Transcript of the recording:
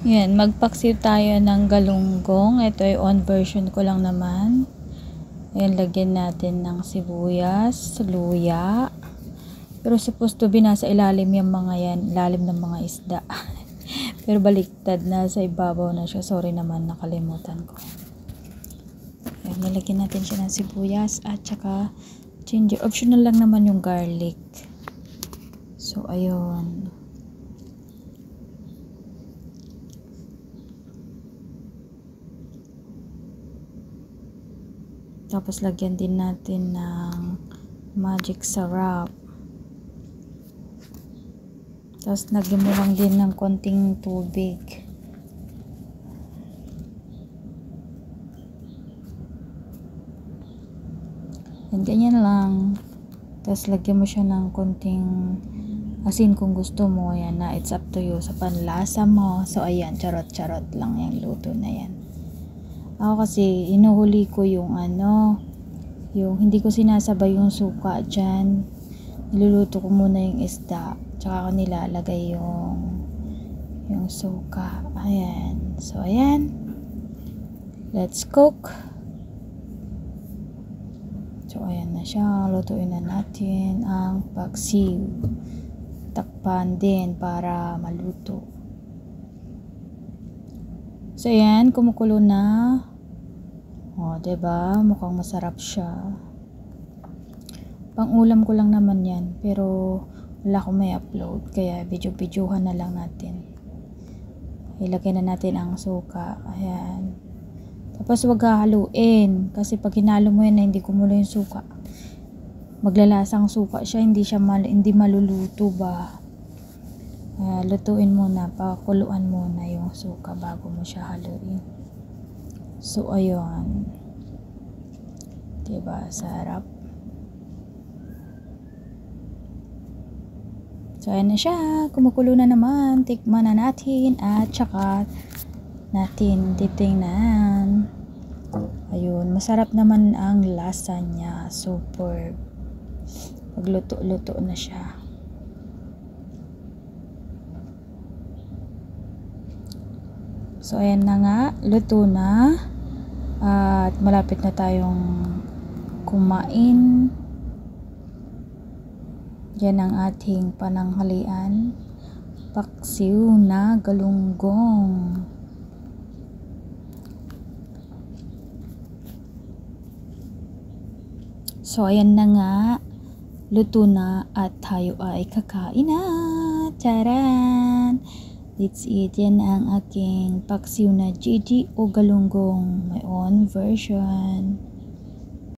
Yan, magpaksiw tayo ng galunggong. Ito ay on version ko lang naman. Ayan, lagyan natin ng sibuyas, luya. Pero supposed to be nasa ilalim yung mga yan, ilalim ng mga isda. Pero baliktad, nasa ibabaw na siya. Sorry naman, nakalimutan ko. Ayan, nilagyan natin siya ng sibuyas at saka ginger. Optional lang naman yung garlic. So, ayun. Tapos lagyan din natin ng magic sarap. Tapos lagyan mo lang din ng konting tubig. And ganyan lang. Tapos lagyan mo siya ng konting asin kung gusto mo. Ayan na, it's up to you sa panlasa mo. So ayan, charot-charot lang yung luto na yan. Ako kasi inuhuli ko yung yung hindi ko sinasabay yung suka dyan. Niluluto ko muna yung isda, tsaka ko nilalagay yung suka. Ayan. So ayan, let's cook. So ayan na siya, lutuin na natin ang paksiw. Takpan din para maluto. So ayan, kumukulo na. O, diba? Mukhang masarap siya. Pang-ulam ko lang naman yan. Pero, wala akong may upload. Kaya, video-videohan na lang natin. Ilagay na natin ang suka. Ayan. Tapos, huwag haluin. Kasi, pag hinalo mo yan na hindi kumulo yung suka, maglalasang suka siya. Hindi maluluto ba? Lutuin muna. Pakuluan muna yung suka bago mo siya haluin. So, ayun. Diba? Sarap. So, ayan na siya. Kumukulo na naman. Tikman na natin. At saka natin titingnan. Ayun. Masarap naman ang lasa niya. Super. Pagluto-luto na siya. So, ayan na nga. Luto na. At malapit na tayong kumain. Yan ang ating pananghalian. Paksiw na galunggong. So, ayan na nga. Luto na at tayo ay kakain na. Taran! Let's eat. Yan ang aking paksiw na Gigi o galunggong. My own version.